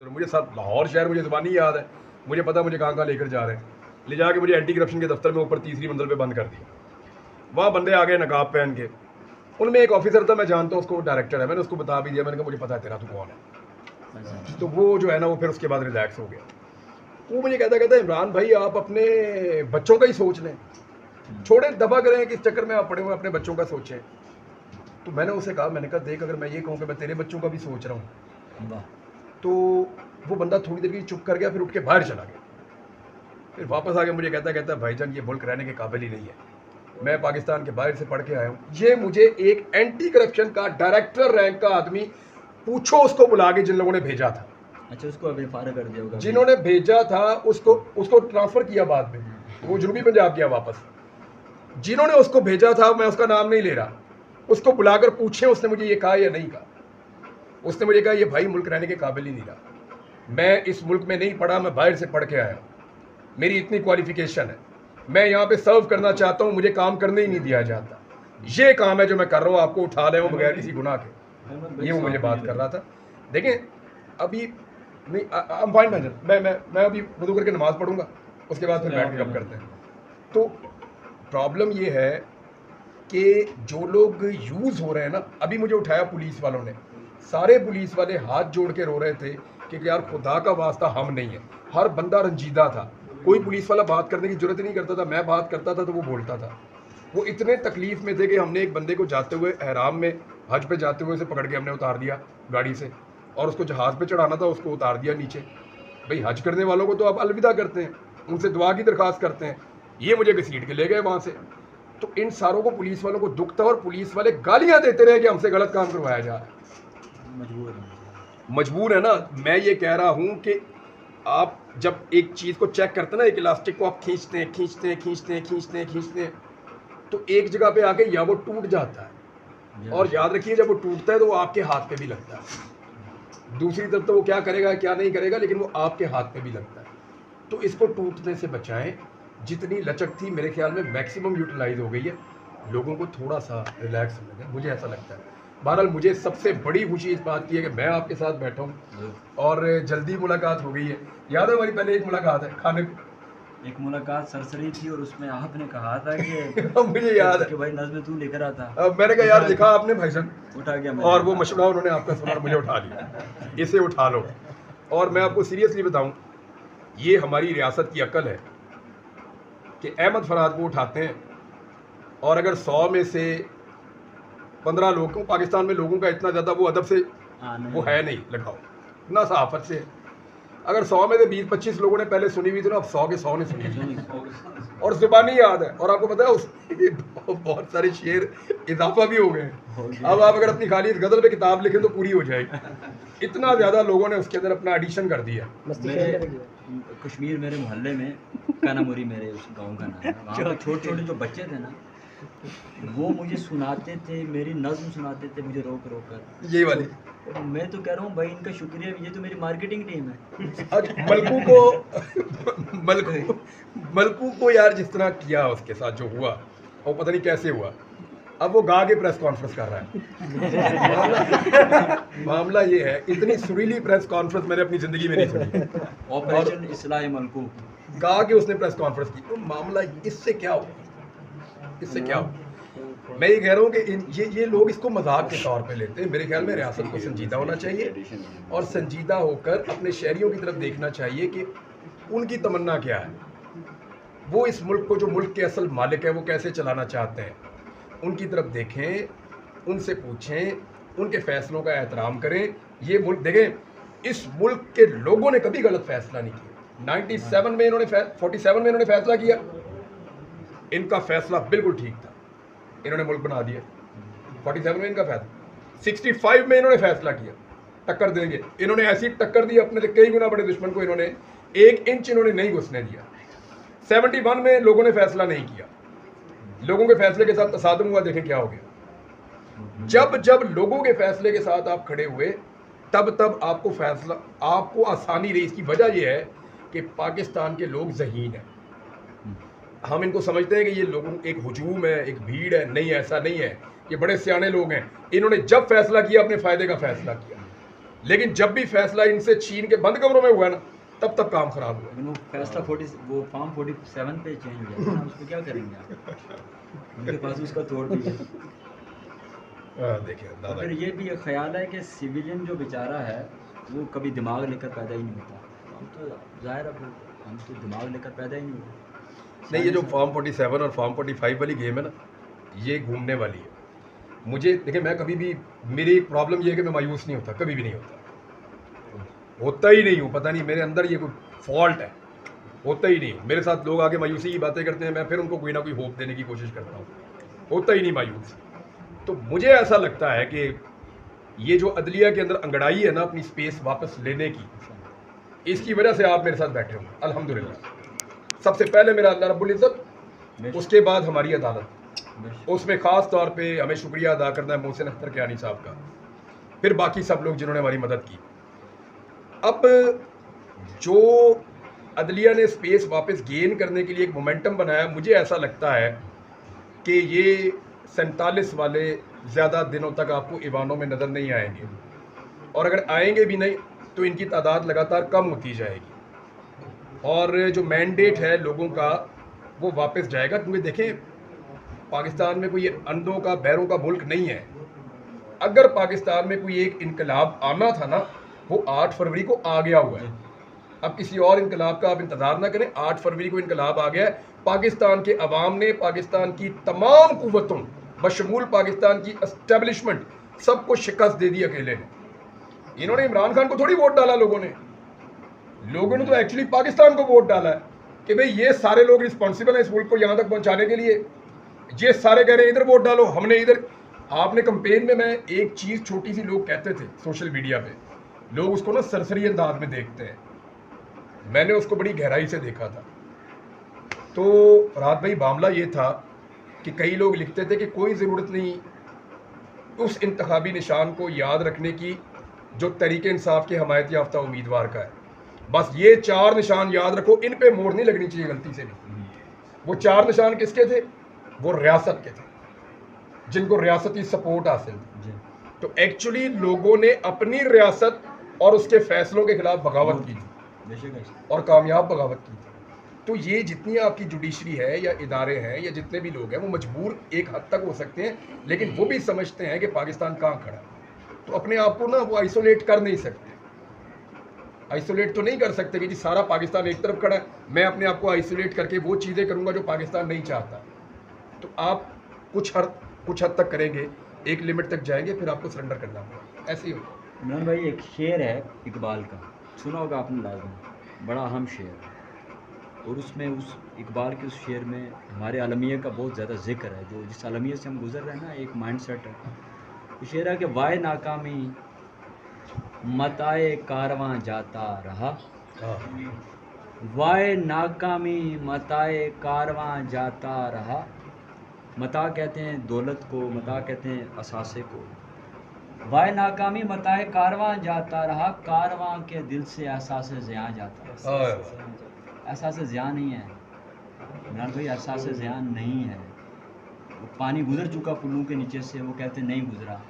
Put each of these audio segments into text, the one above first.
तो मुझे सब लाहौर शहर मुझे ज़बानी याद है, मुझे पता मुझे कहाँ लेकर जा रहे हैं। ले जाके मुझे एंटी करप्शन के दफ्तर में ऊपर तीसरी मंजिल पे बंद कर दिया। वहाँ बंदे आ गए नकाब पहन के, उनमें एक ऑफिसर था, मैं जानता हूँ उसको, डायरेक्टर है, मैंने उसको बता भी दिया, मैंने कहा मुझे पता है तेरा तू कौन है। तो वो जो है ना वो फिर उसके बाद रिलैक्स हो गया। वो मुझे कहता इमरान भाई आप अपने बच्चों का ही सोच लें, छोड़े दबा करें कि इस चक्कर में आप पड़े हुए अपने बच्चों का सोचें। तो मैंने उसे कहा, मैंने कहा देख अगर मैं ये कहूँ कि मैं तेरे बच्चों का भी सोच रहा हूँ, तो वो बंदा थोड़ी देर की चुप कर गया, फिर उठ के बाहर चला गया। फिर वापस आके मुझे कहता भाईजान ये मुल्क रहने के काबिल ही नहीं है, मैं पाकिस्तान के बाहर से पढ़ के आया हूँ। ये मुझे एक एंटी करप्शन का डायरेक्टर रैंक का आदमी, पूछो उसको बुला के जिन लोगों ने भेजा था। अच्छा, उसको अभी फायर कर दिया होगा। जिन्होंने भेजा था उसको ट्रांसफर किया बाद में, वो जनूबी पंजाब गया वापस। जिन्होंने उसको भेजा था, मैं उसका नाम नहीं ले रहा, उसको बुलाकर पूछे उसने मुझे ये कहा या नहीं कहा। उसने मुझे कहा ये भाई मुल्क रहने के काबिल ही नहीं रहा, मैं इस मुल्क में नहीं पढ़ा, मैं बाहर से पढ़ के आया हूँ, मेरी इतनी क्वालिफिकेशन है, मैं यहाँ पे सर्व करना चाहता हूँ, मुझे काम करने ही नहीं दिया जाता, ये काम है जो मैं कर रहा हूँ, आपको उठा ले बगैर किसी गुनाह के। ये वो मुझे बात कर रहा था। देखें अभी नहीं, आई एम फाइन भाईजान, मैं अभी वुदू करके नमाज पढ़ूंगा, उसके बाद फिर बैठ के कब करते हैं। तो प्रॉब्लम ये है कि जो लोग यूज़ हो रहे हैं ना, अभी मुझे उठाया पुलिस वालों ने, सारे पुलिस वाले हाथ जोड़ के रो रहे थे कि यार खुदा का वास्ता हम नहीं है। हर बंदा रंजीदा था, कोई पुलिस वाला बात करने की जरूरत ही नहीं करता था, मैं बात करता था तो वो बोलता था। वो इतने तकलीफ में थे कि हमने एक बंदे को जाते हुए एहराम में, हज पे जाते हुए उसे पकड़ के हमने उतार दिया गाड़ी से, और उसको जहाज़ पे चढ़ाना था, उसको उतार दिया नीचे। भाई हज करने वालों को तो आप अलविदा करते हैं, उनसे दुआ की दरख्वास्त करते हैं, ये मुझे घसीट के ले गए वहाँ से। तो इन सारों को पुलिस वालों को दुख था, और पुलिस वाले गालियाँ देते रहे कि हमसे गलत काम करवाया जा रहा है। मजबूर है ना। मैं ये कह रहा हूँ कि आप जब एक चीज़ को चेक करते हैं ना, एक इलास्टिक को आप खींचते हैं खींचते हैं खींचते हैं खींचते हैं खींचते हैं, तो एक जगह पे आके या वो टूट जाता है, और याद रखिए जब वो टूटता है तो वो आपके हाथ पे भी लगता है। दूसरी तरफ तो वो क्या करेगा क्या नहीं करेगा, लेकिन वो आपके हाथ पे भी लगता है। तो इसको टूटने से बचाएं। जितनी लचक थी मेरे ख्याल में मैक्सिमम यूटिलाइज हो गई है, लोगों को थोड़ा सा रिलैक्स होने दें, मुझे ऐसा लगता है। बहरहाल मुझे सबसे बड़ी खुशी इस बात की है कि मैं आपके साथ बैठा हूँ और जल्दी मुलाकात हो गई है। याद है हमारी पहले एक मुलाकात है खाने पे, एक मुलाकात सरसरी थी, और उसमें आपने कहा था कि मुझे याद है कि भाई नज़्म तू लेकर आता। मैंने कहा यार लिखा आपने भाईजान, उठा गया और वो मशवरा उन्होंने आपका सुना, मुझे उठा लिया, इसे उठा लो। और मैं आपको सीरियसली बताऊं, ये हमारी रियासत की अकल है कि अहमद फराद को उठाते हैं, और अगर 100 में से 15 लोगों, पाकिस्तान में लोगों का इतना ज़्यादा वो अदब से वो है नहीं, लगाओ इतना सहाफत से, अगर 100 में से 20-25 लोगों ने पहले सुनी हुई थी ना, अब 100 के 100 ने सुनी और ज़ुबानी याद है। और आपको पता है उसमें बहुत सारे शेर इजाफा भी हो गए। अब आप अगर अपनी खाली गज़ल पे किताब लिखें तो पूरी हो जाएगी, इतना ज़्यादा लोगों ने उसके अंदर अपना एडिशन कर दिया। कश्मीर मेरे मोहल्ले में कानामुरी मेरे उस गांव का नाम है, वहाँ पर छोटे छोटे जो बच्चे थे ना, वो मुझे सुनाते थे, मेरी नज़्म सुनाते थे मुझे रोक रोक कर, यही वाली। और मैं तो कह रहा हूँ भाई इनका शुक्रिया, ये तो मेरी मार्केटिंग टीम है। आज मलकू को यार जिस तरह किया उसके साथ जो हुआ, वो पता नहीं कैसे हुआ, अब वो गा के प्रेस कॉन्फ्रेंस कर रहा है। मामला ये है, इतनी सुरीली प्रेस कॉन्फ्रेंस मैंने अपनी जिंदगी में नहीं सुनी। ऑपरेशन इस्लाह मलकू गा के उसने प्रेस कॉन्फ्रेंस की। तो मामला इससे क्या हो, इससे क्या हो? मैं ये कह रहा हूँ कि ये लोग इसको मजाक के तौर पे लेते हैं। मेरे ख्याल में रियासत को संजीदा होना चाहिए, और संजीदा होकर अपने शहरियों की तरफ देखना चाहिए कि उनकी तमन्ना क्या है, वो इस मुल्क को, जो मुल्क के असल मालिक है, वो कैसे चलाना चाहते हैं, उनकी तरफ देखें, उनसे पूछें, उनके फैसलों का एहतराम करें। ये मुल्क देखें, इस मुल्क के लोगों ने कभी गलत फैसला नहीं किया। 47 में इन्होंने 47 में इन्होंने फैसला किया, इनका फैसला बिल्कुल ठीक था, इन्होंने मुल्क बना दिया। 47 में इनका फैसला, 65 में इन्होंने फैसला किया टक्कर देंगे, इन्होंने ऐसी टक्कर दी, अपने से कई गुना बड़े दुश्मन को इन्होंने 1 इंच इन्होंने नहीं घुसने दिया। 71 में लोगों ने फैसला नहीं किया, लोगों के फैसले के साथ तसादुम हुआ, देखें क्या हो गया। जब जब लोगों के फैसले के साथ आप खड़े हुए, तब तब आपको फैसला, आपको आसानी रही। इसकी वजह यह है कि पाकिस्तान के लोग ज़हीन हैं। हम इनको समझते हैं कि ये लोगों एक हुजूम है, एक भीड़ है, नहीं, ऐसा नहीं है, ये बड़े सियाने लोग हैं। इन्होंने जब फैसला किया अपने फ़ायदे का फैसला किया। लेकिन जब भी फैसला इनसे छीन के बंद कमरों में हुआ ना, तब तब काम खराब हुआ। लेकिन वो फैसला 40 वो फॉर्म 47 पे चेंज हो जाता है ना, उसको क्या करेंगे आप? उनके पास उसका तोड़ भी है। देखिए दादा, फिर ये भी एक ख्याल है कि सिविलियन जो बेचारा है वो कभी दिमाग लेकर पैदा ही नहीं होता। हम तो ज़ाहिर है हम तो दिमाग लेकर पैदा ही नहीं होते। नहीं, ये जो फॉर्म 47 और फॉर्म 45 वाली गेम है ना, ये घूमने वाली है। मुझे देखिए, मैं कभी भी, मेरी एक प्रॉब्लम ये है कि मैं मायूस नहीं होता, कभी भी नहीं होता ही नहीं हूँ। पता नहीं मेरे अंदर ये कोई फॉल्ट है, होता ही नहीं। मेरे साथ लोग आके मायूसी की बातें करते हैं, मैं फिर उनको कोई ना कोई होप देने की कोशिश करता हूँ, होता ही नहीं मायूस। तो मुझे ऐसा लगता है कि ये जो अदलिया के अंदर अंगड़ाई है ना अपनी स्पेस वापस लेने की, इसकी वजह से आप मेरे साथ बैठे हो, अल्हम्दुलिल्लाह। सबसे पहले मेरा अल्लाह रब्बुल इज़्ज़त, उसके बाद हमारी अदालत। उसमें ख़ास तौर पे हमें शुक्रिया अदा करना है मोहसिन अख्तर कियानी साहब का, फिर बाकी सब लोग जिन्होंने हमारी मदद की। अब जो अदलिया ने स्पेस वापस गेन करने के लिए एक मोमेंटम बनाया, मुझे ऐसा लगता है कि ये 47 वाले ज़्यादा दिनों तक आपको ईवानों में नज़र नहीं आएंगे, और अगर आएंगे भी नहीं तो इनकी तादाद लगातार कम होती जाएगी, और जो मैंडेट है लोगों का वो वापस जाएगा। क्योंकि देखें, पाकिस्तान में कोई अंधों का बैरों का मुल्क नहीं है। अगर पाकिस्तान में कोई एक इनकलाब आना था ना, वो 8 फरवरी को आ गया हुआ है। अब किसी और इनकलाब का आप इंतज़ार ना करें, 8 फरवरी को इनकलाब आ गया है। पाकिस्तान के अवाम ने, पाकिस्तान की तमाम कुव्वतों बशमूल पाकिस्तान की एस्टेब्लिशमेंट, सबको शिकस्त दे दी अकेले ने। इन्होंने इमरान खान को थोड़ी वोट डाला, लोगों ने तो एक्चुअली पाकिस्तान को वोट डाला है कि भाई ये सारे लोग रिस्पॉन्सिबल हैं इस मुल्क को यहाँ तक पहुँचाने के लिए। ये सारे कह रहे हैं इधर वोट डालो, हमने इधर। आपने कंपेन में, मैं एक चीज़ छोटी सी लोग कहते थे सोशल मीडिया पे, लोग उसको ना सरसरी अंदाज में देखते हैं, मैंने उसको बड़ी गहराई से देखा था। तो रात भाई मामला ये था कि कई लोग लिखते थे कि कोई ज़रूरत नहीं उस इंतखाबी निशान को याद रखने की जो तरीके इंसाफ के हमायत याफ्ता उम्मीदवार का है, बस ये 4 निशान याद रखो, इन पे मोहर नहीं लगनी चाहिए गलती से भी। वो 4 निशान किसके थे? वो रियासत के थे, जिनको रियासती सपोर्ट हासिल थी। तो एक्चुअली लोगों ने अपनी रियासत और उसके फैसलों के खिलाफ बगावत की थी, और कामयाब बगावत की थी। तो ये जितनी आपकी जुडिशरी है या इदारे हैं या जितने भी लोग हैं, वो मजबूर एक हद तक हो सकते हैं, लेकिन वो भी समझते हैं कि पाकिस्तान कहाँ खड़ा है। तो अपने आप को ना वो आइसोलेट कर नहीं सकते, आइसोलेट तो नहीं कर सकते कि जी सारा पाकिस्तान एक तरफ खड़ा है, मैं अपने आप को आइसोलेट करके वो चीज़ें करूँगा जो पाकिस्तान नहीं चाहता। तो आप कुछ हद तक करेंगे, एक लिमिट तक जाएंगे, फिर आपको सरेंडर करना होगा, ऐसे ही होगा। इमरान भाई, एक शेर है इकबाल का, सुना होगा आपने लाजम, बड़ा अहम शेर है, और उसमें उस इकबाल के उस शेर में हमारे आलमिया का बहुत ज़्यादा जिक्र है, जो जिस आलमिया से हम गुजर रहे हैं ना, एक माइंड सेट है। वो शेर है कि वाए नाकामी मताए कारवां जाता रहा, वाए नाकामी मताए कारवां जाता रहा। मता कहते हैं दौलत को, मता कहते हैं असासे को। वाए नाकामी मताए कारवां जाता रहा, कारवां के दिल से एहसास ज़ियां जाता रहा। एहसास ज़ियां नहीं है इमरान भाई, एहसास ज़ियां नहीं है। वो पानी गुजर चुका पुलों के नीचे से, वो कहते नहीं गुजरा।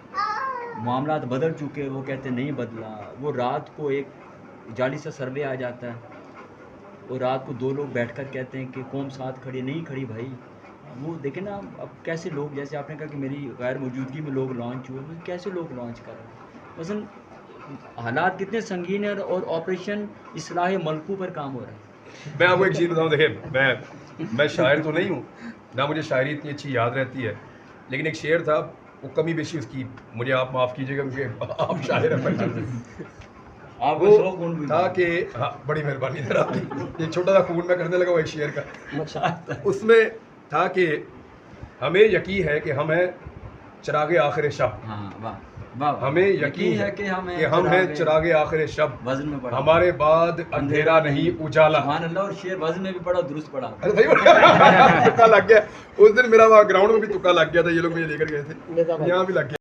मामलात बदल चुके, वो कहते नहीं बदला। वो रात को एक जाली सा सर्वे आ जाता है, और रात को 2 लोग बैठकर कहते हैं कि कौम साथ खड़ी, नहीं खड़ी भाई। वो देखें ना, अब कैसे लोग, जैसे आपने कहा कि मेरी गैर मौजूदगी में लोग लॉन्च हुए, तो कैसे लोग लॉन्च कर रहे हैं। मसलन हालात कितने संगीन हैं, और ऑपरेशन इस्लाह मलकू पर काम हो रहा है। मैं आपको एक चीज़ बताऊँ, देखिए मैं शायर तो नहीं हूँ ना, मुझे शायरी इतनी अच्छी याद रहती है, लेकिन एक शेर था, वो कमी बेशी उसकी मुझे आप माफ़ कीजिएगा, मुझे आप शायर हैं वो था कि, हाँ बड़ी मेहरबानी सर आपकी, एक छोटा सा खून में करने लगा वो एक शेर का। उसमें था कि हमें यकीन है कि हम हैं चिरागे आखिर शब, हमें यकीन है कि हम हैं चिरागे आखिर शब, वज़न में पड़ा हमारे बाद अंधेरा नहीं उजाला। सुभान अल्लाह, और शेर वज़न में भी पड़ा, दुरुस्त पड़ा। अरे भाई तुक्का लग गया उस दिन, मेरा वहाँ ग्राउंड में भी तुक्का लग गया था, ये लोग मुझे लेकर गए थे, यहाँ भी लग गया।